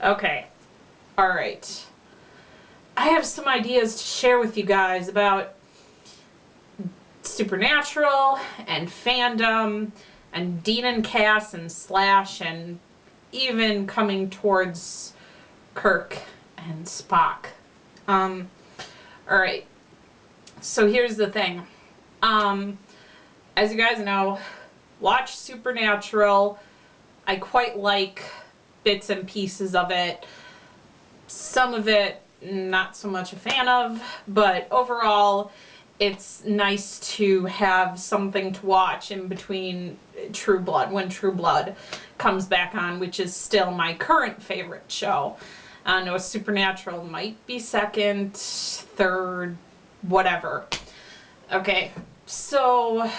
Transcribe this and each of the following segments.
Okay. Alright. I have some ideas to share with you guys about Supernatural and fandom and Dean and Cass and Slash and even coming towards Kirk and Spock. Alright. So here's the thing. As you guys know, watch Supernatural. I quite like bits and pieces of it. Some of it, not so much a fan of, but overall, it's nice to have something to watch in between True Blood, when True Blood comes back on, which is still my current favorite show. I know Supernatural might be second, third, whatever. Okay, so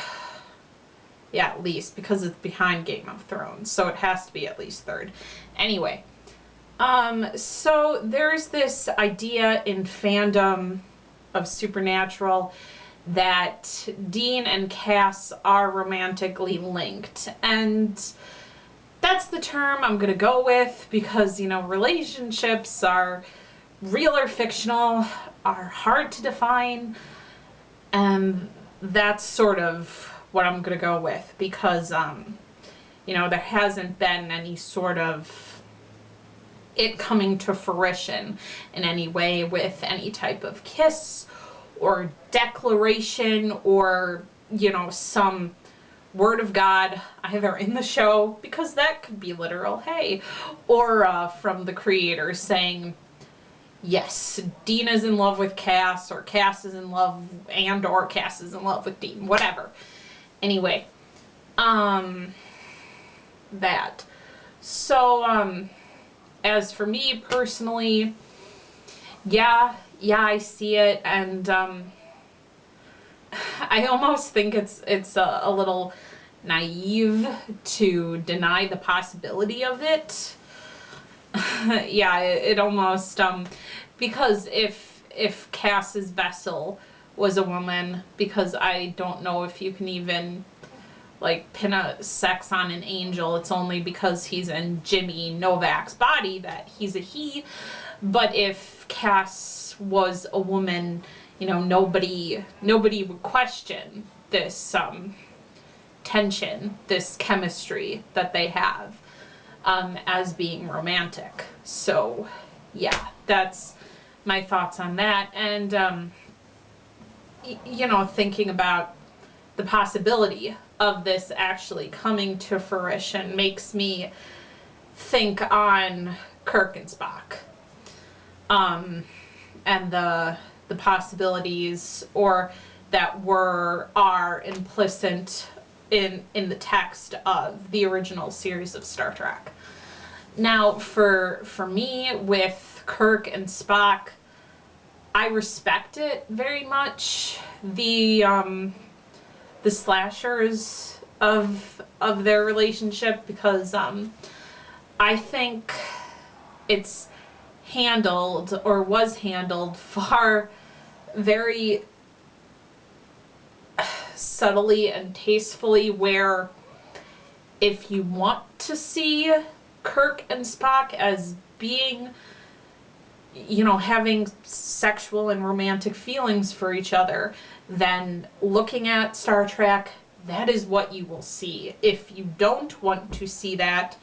yeah, at least, because it's behind Game of Thrones, so it has to be at least third. Anyway, so there's this idea in fandom of Supernatural that Dean and Cass are romantically linked, and that's the term I'm gonna go with because, you know, relationships are real or fictional, are hard to define, and that's sort of what I'm gonna go with because, you know, there hasn't been any sort of it coming to fruition in any way with any type of kiss or declaration or, you know, some word of God either in the show, because that could be literal, hey, or from the creator saying, yes, Dean is in love with Cass, or Cass is in love, and or Cass is in love with Dean, whatever. Anyway, that. So, as for me personally, yeah, I see it, and I almost think it's a little naive to deny the possibility of it. Yeah, it almost, because if Cass's vessel was a woman, because I don't know if you can even like pin a sex on an angel. It's only because he's in Jimmy Novak's body that he's a he. But if Cass was a woman, you know, nobody would question this tension, this chemistry that they have as being romantic. So yeah, that's my thoughts on that. And you know, thinking about the possibility of this actually coming to fruition makes me think on Kirk and Spock, and the possibilities, or that are implicit in the text of the original series of Star Trek. Now, for me with Kirk and Spock, I respect it very much. The slashers of their relationship, because I think it's handled, or was handled, far very subtly and tastefully, where if you want to see Kirk and Spock as being, you know, having sexual and romantic feelings for each other, then looking at Star Trek, that is what you will see. If you don't want to see that,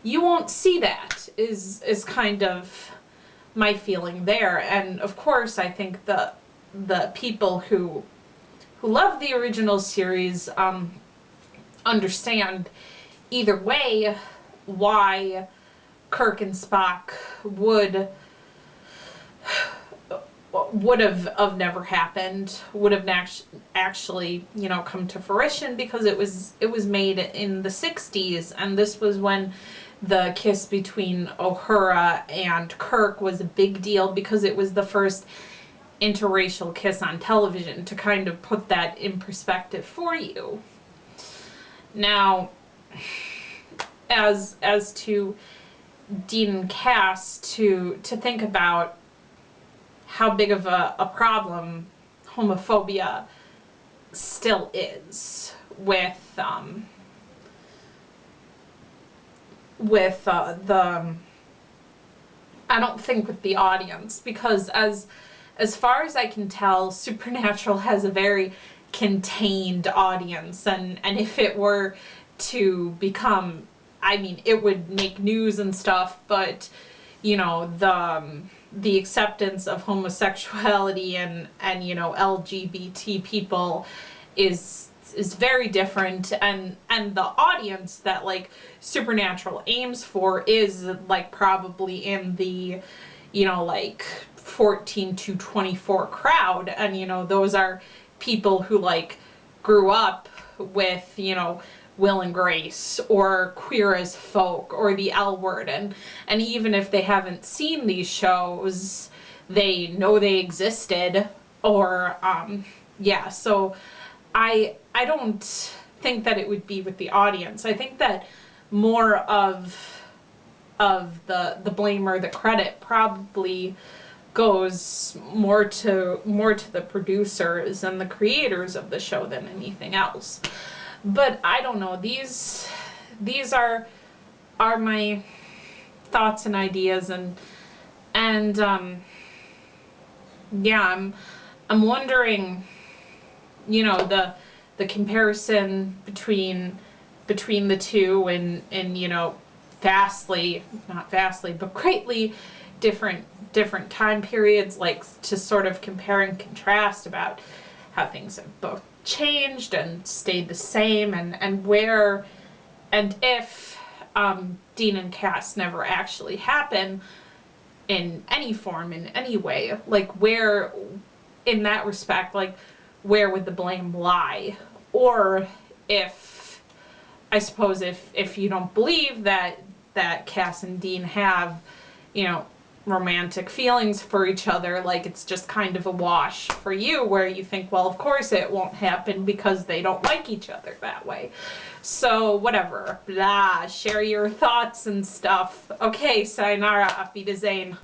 you won't see that, is kind of my feeling there. And of course, I think the people who love the original series understand either way why Kirk and Spock would have never happened, would have actually, you know, come to fruition, because it was made in the 60s, and this was when the kiss between Uhura and Kirk was a big deal, because it was the first interracial kiss on television, to kind of put that in perspective for you. Now, as to Dean and Cass, to think about how big of a problem homophobia still is with the I don't think with the audience, because as far as I can tell, Supernatural has a very contained audience, and if it were to become, I mean, it would make news and stuff, but you know, the acceptance of homosexuality and you know, LGBT people is very different, and the audience that like Supernatural aims for is like probably in the, you know, like 14 to 24 crowd, and you know, those are people who like grew up with, you know, Will and Grace or Queer as Folk or the L Word, and even if they haven't seen these shows, they know they existed, or yeah, so I don't think that it would be with the audience. I think that more of the blame or the credit probably goes more to the producers and the creators of the show than anything else. But I don't know. These are my thoughts and ideas, and yeah, I'm wondering, you know, the comparison between the two, and you know, not vastly, but greatly different time periods, like to sort of compare and contrast about how things have both changed and stayed the same, and where, and if Dean and Cass never actually happen in any form, in any way, like where, in that respect, like where would the blame lie? Or if, I suppose, if you don't believe that Cass and Dean have, you know, romantic feelings for each other, like it's just kind of a wash for you, where you think, well, of course it won't happen because they don't like each other that way. So whatever, blah, share your thoughts and stuff. Okay, sayonara, auf Wiedersehen.